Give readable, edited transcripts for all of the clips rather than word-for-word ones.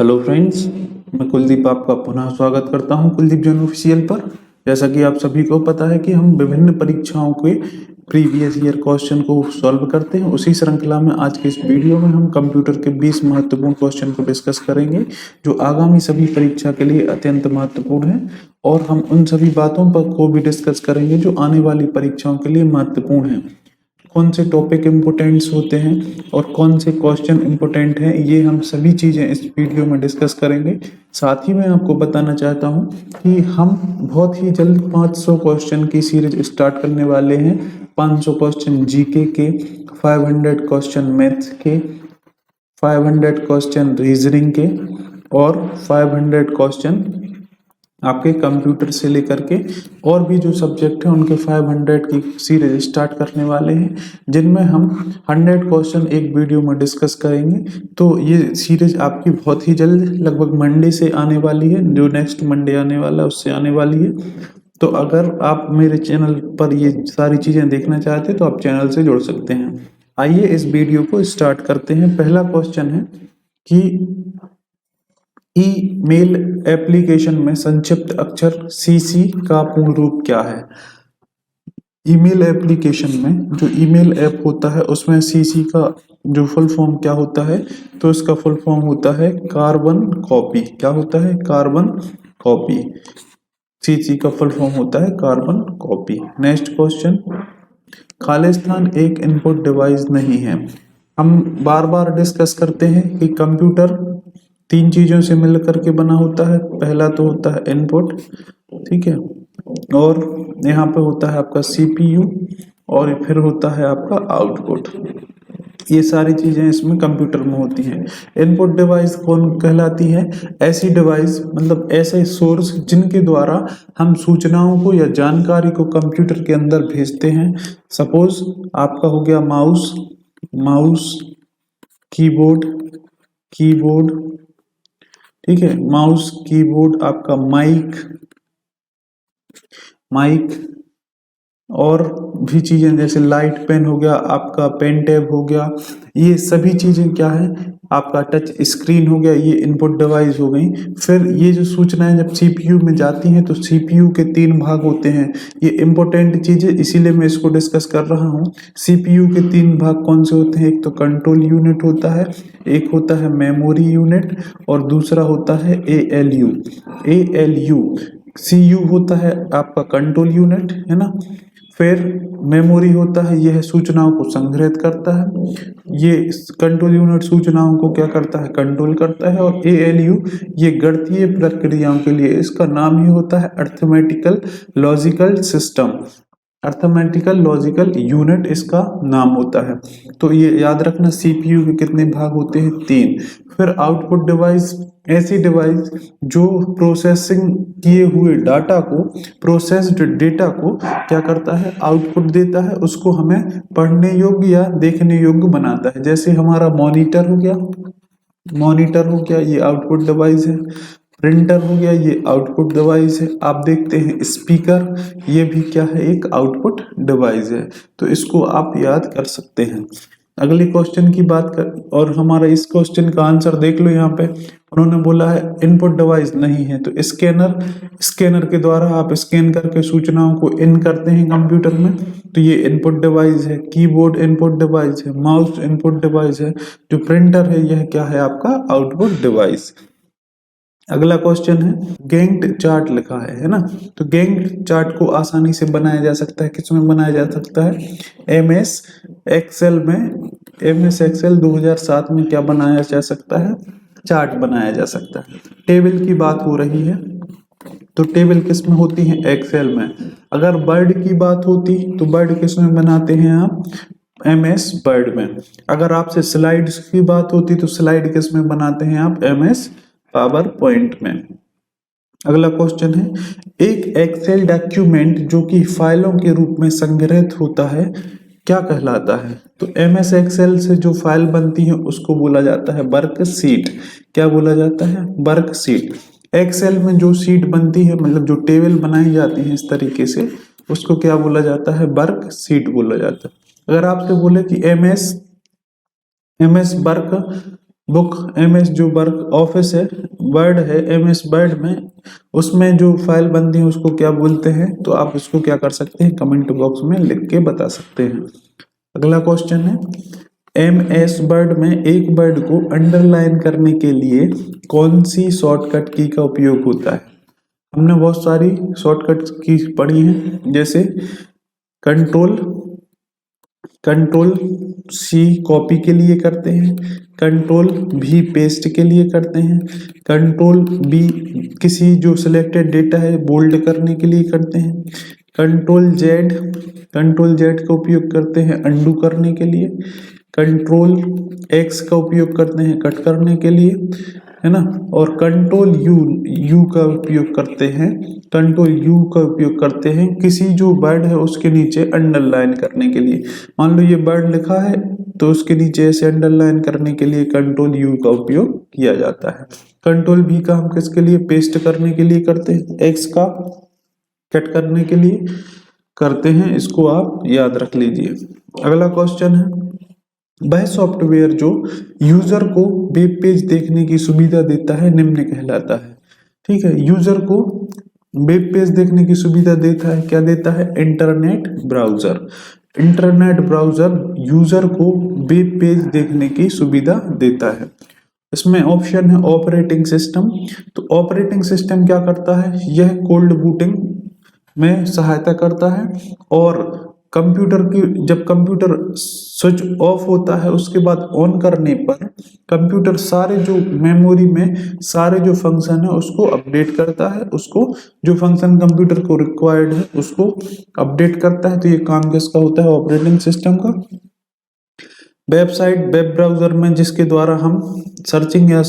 Hello friends, मैं कुलदीप आपका पुनः स्वागत करता हूं कुलदीप जैन ऑफिशियल पर। जैसा कि आप सभी को पता है कि हम विभिन्न परीक्षाओं के प्रीवियस ईयर क्वेश्चन को सॉल्व करते हैं। उसी श्रृंखला में आज के इस वीडियो में हम कंप्यूटर के 20 महत्वपूर्ण क्वेश्चन को डिस्कस करेंगे जो आगामी सभी परीक्षा के लिए अत्यंत महत्वपूर्ण है, और हम उन सभी बातों पर को भी डिस्कस करेंगे जो आने वाली परीक्षाओं के लिए महत्वपूर्ण है। कौन से टॉपिक इम्पोर्टेंट्स होते हैं और कौन से क्वेश्चन इम्पोर्टेंट हैं, ये हम सभी चीज़ें इस वीडियो में डिस्कस करेंगे। साथ ही मैं आपको बताना चाहता हूं कि हम बहुत ही जल्द 500 क्वेश्चन की सीरीज स्टार्ट करने वाले हैं। 500 क्वेश्चन जीके के, 500 क्वेश्चन मैथ्स के, 500 क्वेश्चन रीजनिंग के और 500 क्वेश्चन आपके कंप्यूटर से लेकर के और भी जो सब्जेक्ट हैं उनके 500 की सीरीज स्टार्ट करने वाले हैं, जिनमें हम 100 क्वेश्चन एक वीडियो में डिस्कस करेंगे। तो ये सीरीज आपकी बहुत ही जल्द लगभग मंडे से आने वाली है, जो नेक्स्ट मंडे आने वाला है उससे आने वाली है। तो अगर आप मेरे चैनल पर ये सारी चीज़ें देखना चाहते हैं तो आप चैनल से जुड़ सकते हैं। आइए इस वीडियो को स्टार्ट करते हैं। पहला क्वेश्चन है कि ईमेल एप्लीकेशन में संक्षिप्त अक्षर सीसी का पूर्ण रूप क्या है। ईमेल एप्लीकेशन में जो ईमेल ऐप होता है उसमें सीसी का जो फुल फॉर्म क्या होता है, तो इसका फुल फॉर्म होता है कार्बन कॉपी। क्या होता है? Carbon copy. सीसी का फुल फॉर्म होता है carbon copy. Next question, Khalistan एक इनपुट डिवाइस नहीं है। हम बार बार डिस्कस करते हैं कि कंप्यूटर 3 चीजों से मिलकर के बना होता है। पहला तो होता है इनपुट, ठीक है, और यहाँ पे होता है आपका सीपीयू, और फिर होता है आपका आउटपुट। ये सारी चीजें इसमें कंप्यूटर में होती हैं। इनपुट डिवाइस कौन कहलाती है? ऐसी डिवाइस, मतलब ऐसे सोर्स जिनके द्वारा हम सूचनाओं को या जानकारी को कंप्यूटर के अंदर भेजते हैं। सपोज आपका हो गया माउस, कीबोर्ड, ठीक है, माउस, कीबोर्ड, आपका माइक और भी चीजें जैसे लाइट पेन हो गया, आपका पेन टैब हो गया। ये सभी चीजें क्या है? आपका टच स्क्रीन हो गया, ये इनपुट डिवाइस हो गई। फिर ये जो सूचनाएं जब सीपीयू में जाती हैं तो सीपीयू के 3 भाग होते हैं। ये इंपॉर्टेंट चीज है, इसीलिए मैं इसको डिस्कस कर रहा हूँ। सीपीयू के 3 भाग कौन से होते हैं? एक तो कंट्रोल यूनिट होता है, एक होता है मेमोरी यूनिट, और दूसरा होता है एएलयू। सीयू होता है आपका कंट्रोल यूनिट, है ना। फिर मेमोरी होता है, यह सूचनाओं को संग्रहित करता है। ये कंट्रोल यूनिट सूचनाओं को क्या करता है? कंट्रोल करता है। और एएलयू ये गणितीय प्रक्रियाओं के लिए, इसका नाम ही होता है arithmetical logical system. Arithmetical logical unit इसका नाम होता है। तो ये याद रखना, सीपीयू के कितने भाग होते हैं? 3। फिर आउटपुट डिवाइस, ऐसी डिवाइस जो प्रोसेसिंग किए हुए डाटा को, प्रोसेस्ड डेटा को क्या करता है? आउटपुट देता है, उसको हमें पढ़ने योग्य या देखने योग्य बनाता है। जैसे हमारा मॉनिटर हो गया, ये आउटपुट डिवाइस है। प्रिंटर हो गया, ये आउटपुट डिवाइस है। आप देखते हैं स्पीकर, ये भी क्या है? एक आउटपुट डिवाइस है। तो इसको आप याद कर सकते हैं। अगले क्वेश्चन की बात कर, और हमारा इस क्वेश्चन का आंसर देख लो। यहाँ पे उन्होंने बोला है इनपुट डिवाइस नहीं है, तो स्कैनर के द्वारा आप स्कैन करके सूचनाओं को इन करते हैं कंप्यूटर में, तो ये इनपुट डिवाइस है। कीबोर्ड इनपुट डिवाइस है, माउस इनपुट डिवाइस है, जो प्रिंटर है यह क्या है? आपका आउटपुट डिवाइस। अगला क्वेश्चन है, गैंट चार्ट लिखा है ना। तो गैंट चार्ट को आसानी से बनाया जा सकता है। किसमें बनाया जा सकता है? एमएस एक्सेल में। एमएस एक्सेल 2007 में क्या बनाया जा सकता है? चार्ट बनाया जा सकता है। टेबल की बात हो रही है, तो टेबल किस में होती है? एक्सेल में। अगर वर्ड की बात होती तो वर्ड किस में बनाते हैं आप? एमएस वर्ड में। अगर आपसे स्लाइड्स की बात होती तो स्लाइड किस में बनाते हैं आप? एमएस पावर पॉइंट में। अगला क्वेश्चन है, एक एक्सेल डॉक्यूमेंट जो कि फाइलों के रूप में संग्रहित होता है क्या कहलाता है? तो एमएस एक्सेल से जो फाइल बनती है उसको बोला जाता है वर्कशीट। क्या बोला जाता है? वर्कशीट। एक्सेल में जो शीट बनती है, मतलब जो टेबल बनाई जाती है इस तरीके से, उसको क्या बोला जाता है? वर्कशीट बोला जाता है। अगर आपसे बोले कि एमएस वर्क बुक MS जो वर्क ऑफिस है, वर्ड है MS वर्ड में, उसमें जो फाइल बनती है उसको क्या बोलते हैं? तो आप इसको क्या कर सकते हैं, कमेंट बॉक्स में लिख के बता सकते हैं। अगला क्वेश्चन है MS वर्ड में एक वर्ड को अंडरलाइन करने के लिए कौन सी शॉर्टकट की का उपयोग होता है? हमने बहुत सारी शॉर्टकट की पढ़ी है, जैसे कंट्रोल C कॉपी के लिए करते हैं, कंट्रोल V पेस्ट के लिए करते हैं, कंट्रोल B किसी जो सिलेक्टेड डेटा है बोल्ड करने के लिए करते हैं, कंट्रोल Z का उपयोग करते हैं अंडू करने के लिए, कंट्रोल X का उपयोग करते हैं कट करने के लिए, है ना, और कंट्रोल यू का उपयोग करते हैं किसी जो वर्ड है उसके नीचे अंडरलाइन करने के लिए। मान लो ये वर्ड लिखा है तो उसके नीचे ऐसे अंडरलाइन करने के लिए कंट्रोल यू का उपयोग किया जाता है। कंट्रोल V का हम किसके लिए? पेस्ट करने के लिए करते हैं, X का कट करने के लिए करते हैं, इसको आप याद रख लीजिए। अगला क्वेश्चन है वह सॉफ्टवेयर जो यूजर को वेब पेज देखने की सुविधा देता है निम्न कहलाता है। ठीक है, यूजर को वेब पेज देखने की सुविधा देता है, क्या देता है? इंटरनेट ब्राउजर यूजर को वेब पेज देखने की सुविधा देता है। इसमें ऑप्शन है ऑपरेटिंग सिस्टम। तो ऑपरेटिंग सिस्टम क्या करता है? यह कोल्ड बूटिंग में सहायता करता है, और जब कंप्यूटर स्विच ऑफ होता है उसके बाद ऑन करने पर कंप्यूटर सारे जो मेमोरी में सारे जो फंक्शन है उसको अपडेट करता है, उसको जो फंक्शन कंप्यूटर को रिक्वायर्ड है उसको अपडेट करता है। तो ये काम किसका होता है? ऑपरेटिंग सिस्टम का। वेब ब्राउजर में जिसके द्वारा हम सर्चिंग या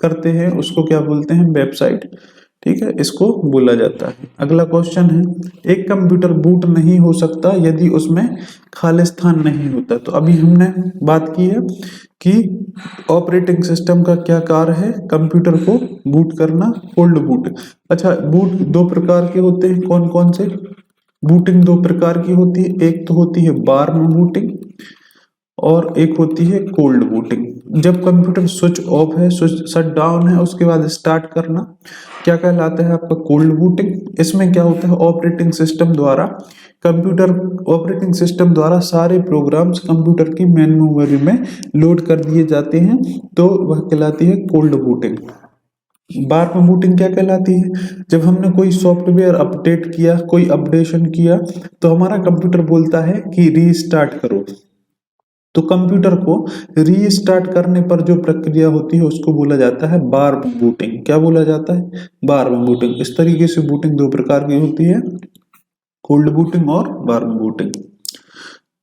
करते हैं उसको क्या बोलते हैं? वेबसाइट। ठीक है, इसको बोला जाता है। अगला क्वेश्चन है एक कंप्यूटर बूट नहीं हो सकता यदि उसमें खाली स्थान नहीं होता। तो अभी हमने बात की है कि ऑपरेटिंग सिस्टम का क्या कार्य है? कंप्यूटर को बूट करना, कोल्ड बूट। अच्छा, बूट दो प्रकार के होते हैं, कौन कौन से? बूटिंग दो प्रकार की होती है, एक तो होती है वार्म बूटिंग और एक होती है कोल्ड बूटिंग। जब कंप्यूटर स्विच ऑफ है, स्विच शट डाउन है, उसके बाद स्टार्ट करना क्या कहलाता है? आपका कोल्ड बूटिंग। इसमें क्या होता है? ऑपरेटिंग सिस्टम द्वारा सारे प्रोग्राम्स कंप्यूटर की मेन मेमोरी में लोड कर दिए जाते हैं, तो वह कहलाती है कोल्ड बूटिंग। वार्म बूटिंग क्या कहलाती है? जब हमने कोई सॉफ्टवेयर अपडेट किया, कोई अपडेशन किया, तो हमारा कंप्यूटर बोलता है कि रीस्टार्ट करो। तो कंप्यूटर को रीस्टार्ट करने पर जो प्रक्रिया होती है उसको बोला जाता है वार्म बूटिंग। क्या बोला जाता है? Warm booting. इस तरीके से बूटिंग दो प्रकार की होती है, कोल्ड बूटिंग और warm booting.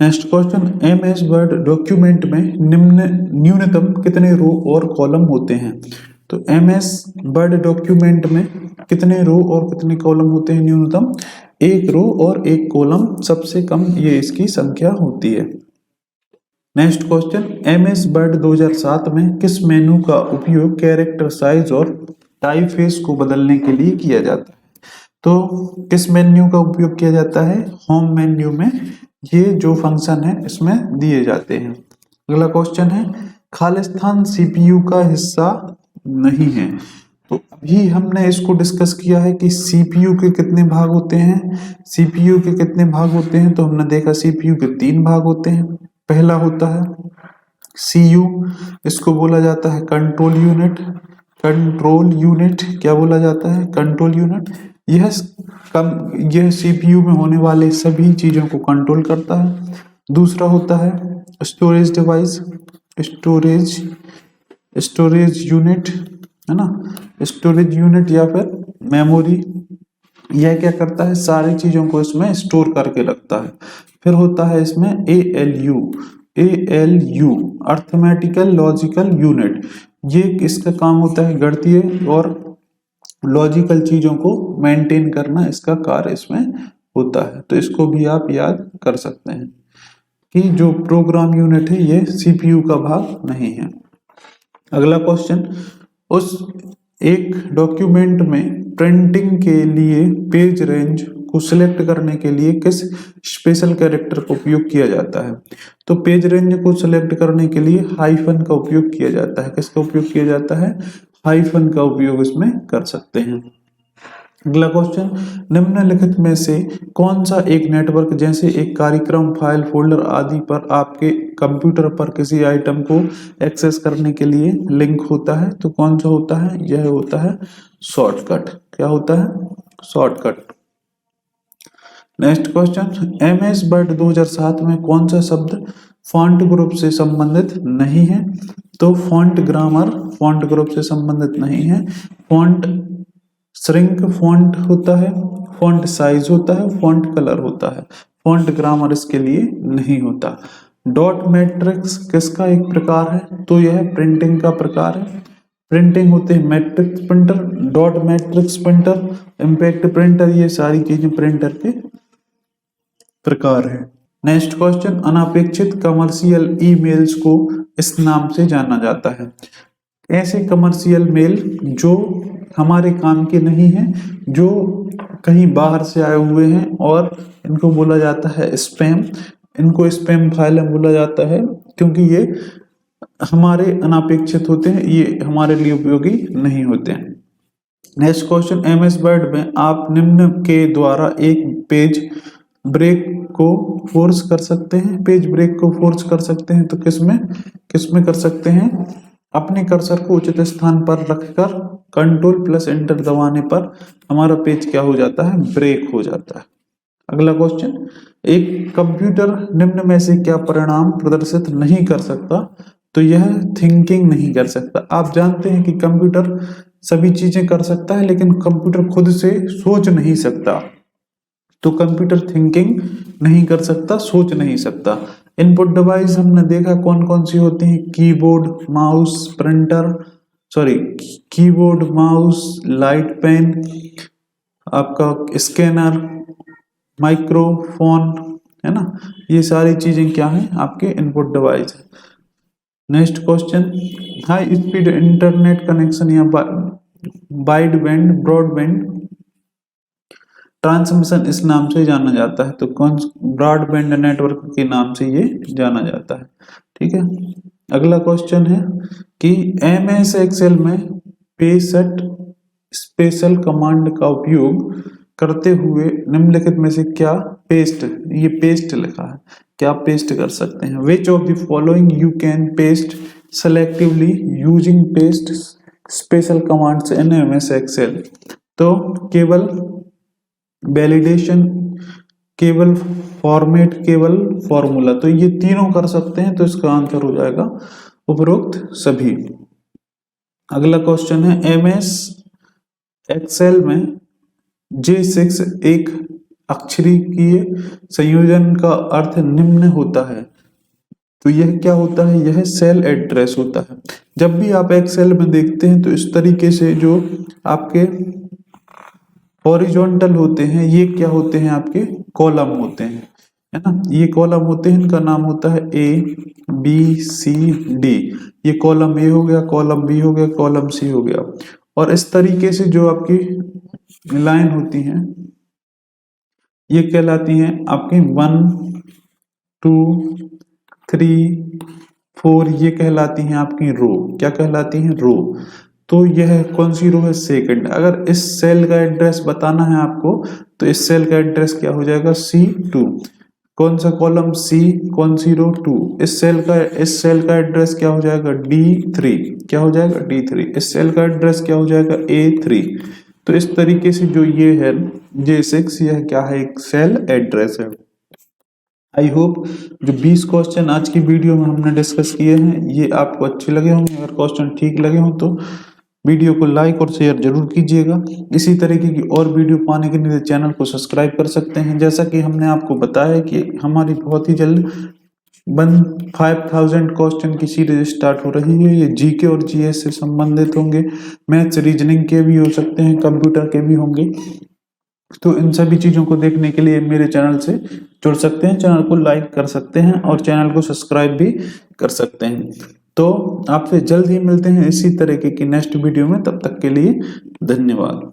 Next question, MS word document में न्यूनतम कितने रो और कॉलम होते हैं? तो MS वर्ड डॉक्यूमेंट में कितने रो और कितने कॉलम होते हैं? न्यूनतम एक रो और एक कॉलम, सबसे कम ये इसकी संख्या होती है। नेक्स्ट क्वेश्चन, MS वर्ड 2007 में किस मेनू का उपयोग कैरेक्टर साइज और टाइपफेस को बदलने के लिए किया जाता है? तो किस मेन्यू का उपयोग किया जाता है? होम मेन्यू में ये जो फंक्शन है इसमें दिए जाते हैं। अगला क्वेश्चन है खालिस्तान CPU का हिस्सा नहीं है। तो अभी हमने इसको डिस्कस किया है कि CPU के कितने भाग होते हैं। CPU के कितने भाग होते हैं? तो हमने देखा CPU के 3 भाग होते हैं। पहला होता है CU, इसको बोला जाता है कंट्रोल यूनिट। क्या बोला जाता है? Control unit. यह CPU में होने वाले सभी चीजों को कंट्रोल करता है। दूसरा होता है स्टोरेज डिवाइस, स्टोरेज यूनिट, है ना, स्टोरेज यूनिट या फिर मेमोरी। यह क्या करता है? सारी चीजों को इसमें स्टोर करके रखता है। फिर होता है इसमें ALU अर्थमेटिकल लॉजिकल यूनिट। ये इसका काम होता है गणितीय और लॉजिकल चीजों को मेंटेन करना, इसका कार्य इसमें होता है। तो इसको भी आप याद कर सकते हैं कि जो प्रोग्राम यूनिट है ये CPU का भाग नहीं है। अगला क्वेश्चन, उस एक डॉक्यूमेंट में प्रिंटिंग के लिए पेज रेंज को सिलेक्ट करने के लिए किस स्पेशल कैरेक्टर का उपयोग किया जाता है? तो पेज रेंज को सिलेक्ट करने के लिए हाइफन का उपयोग किया जाता है। किसका उपयोग किया जाता है? हाइफन का उपयोग इसमें कर सकते हैं। अगला क्वेश्चन, निम्नलिखित में से कौन सा एक नेटवर्क जैसे एक कार्यक्रम, फाइल, फोल्डर आदि पर आपके कंप्यूटर पर किसी आइटम को एक्सेस करने के लिए लिंक होता है? तो कौन सा होता है? यह होता है शॉर्टकट। क्या होता है? Shortcut. Next question, MS word 2007 में कौन सा शब्द फॉन्ट ग्रुप से संबंधित नहीं है? तो फॉन्ट ग्रामर फॉन्ट ग्रुप से संबंधित नहीं है। फॉन्ट श्रिंक फॉन्ट होता है, फॉन्ट साइज होता है, फॉन्ट कलर होता है, फॉन्ट ग्रामर इसके लिए नहीं होता। डॉट मैट्रिक्स किसका एक प्रकार है? तो यह प्रिंटिंग का प्रकार है। प्रिंटिंग होते हैं matrix printer, dot matrix printer, impact printer, ये सारी चीजें प्रिंटर के प्रकार है। नेक्स्ट क्वेश्चन, अनपेक्षित कमर्शियल ईमेल्स को इस नाम से जाना जाता है। ऐसे कमर्शियल मेल जो हमारे काम के नहीं है, जो कहीं बाहर से आए हुए हैं, और इनको बोला जाता है स्पैम। इनको स्पैम फाइल बोला जाता है क्योंकि ये हमारे अनपेक्षित होते हैं, ये हमारे लिए उपयोगी नहीं होते हैं। नेक्स्ट क्वेश्चन, MS वर्ड में आप निम्न के द्वारा एक पेज ब्रेक को फोर्स कर सकते हैं। पेज ब्रेक को फोर्स कर सकते हैं तो किसमें कर सकते हैं? अपने कर्सर को उचित स्थान पर रखकर Ctrl+Enter दबाने पर हमारा पेज क्या हो जाता है? ब्रेक हो जाता है। अगला क्वेश्चन, एक कंप्यूटर निम्न में से क्या परिणाम प्रदर्शित नहीं कर सकता? तो यह थिंकिंग नहीं कर सकता। आप जानते हैं कि कंप्यूटर सभी चीजें कर सकता है, लेकिन कंप्यूटर खुद से सोच नहीं सकता। तो कंप्यूटर थिंकिंग नहीं कर सकता, सोच नहीं सकता। इनपुट डिवाइस हमने देखा कौन कौन सी होती हैं? कीबोर्ड, माउस, लाइट पेन, आपका स्कैनर, माइक्रोफोन, है ना? ये सारी चीजें क्या हैं? आपके इनपुट डिवाइस है। Next question, high speed internet connection या वाइड बैंड ब्रॉडबैंड ट्रांसमिशन इस नाम से जाना जाता है। तो कौन? ब्रॉडबैंड नेटवर्क के नाम से ये जाना जाता है। ठीक है। अगला क्वेश्चन है कि MS एक्सेल में पेस्ट स्पेशल कमांड का उपयोग करते हुए निम्नलिखित में से क्या पेस्ट, ये पेस्ट लिखा है, क्या पेस्ट कर सकते हैं? Which of the following you can paste selectively using paste special commands in MS Excel? तो केवल वैलिडेशन, केवल फॉर्मेट, केवल फॉर्मूला, तो ये तीनों कर सकते हैं। तो इसका आंसर हो जाएगा उपरोक्त सभी। अगला क्वेश्चन है, MS एक्सेल में J6 एक अक्षरीय संयोजन का अर्थ निम्न होता है। तो यह क्या होता है? यह सेल एड्रेस होता है। जब भी आप एक्सेल में देखते हैं तो इस तरीके से जो आपके हॉरिजॉन्टल होते हैं, ये क्या होते हैं? आपके कॉलम होते हैं, है ना? ये कॉलम होते हैं, इनका नाम होता है ABCD। ये कॉलम A हो गया, कॉलम B हो गया, कॉलम C हो गया। और इस तरीके से जो आपकी लाइन होती हैं ये कहलाती हैं आपकी 1 2 3 4, ये कहलाती हैं आपकी रो। क्या कहलाती हैं? रो। तो यह कौन सी रो है? सेकंड। अगर इस सेल का एड्रेस बताना है आपको तो इस सेल का एड्रेस क्या हो जाएगा? C2। कौन सा कॉलम? C। कौन सी रो? 2। इस सेल का एड्रेस क्या हो जाएगा? D3। क्या हो जाएगा? D3। इस सेल का एड्रेस क्या हो जाएगा? A3। तो इस तरीके से जो ये है J6, यह क्या है? एक सेल एड्रेस है। आई होप जो 20 क्वेश्चन आज की वीडियो में हमने डिस्कस किए हैं ये आपको अच्छे लगे होंगे। अगर क्वेश्चन ठीक लगे हों तो वीडियो को लाइक और शेयर जरूर कीजिएगा। इसी तरीके की और वीडियो पाने के लिए चैनल को सब्सक्राइब कर सकते हैं। जैसा कि हमने आपको बताया कि हमारी बहुत ही जल्द 5000 क्वेश्चन की सीरीज स्टार्ट हो रही है। ये जीके और जीएस से संबंधित होंगे, मैथ्स रीजनिंग के भी हो सकते हैं, कंप्यूटर के भी होंगे। तो इन सभी चीज़ों को देखने के लिए मेरे चैनल से जुड़ सकते हैं, चैनल को लाइक कर सकते हैं और चैनल को सब्सक्राइब भी कर सकते हैं। तो आपसे जल्द ही मिलते हैं इसी तरीके की नेक्स्ट वीडियो में। तब तक के लिए धन्यवाद।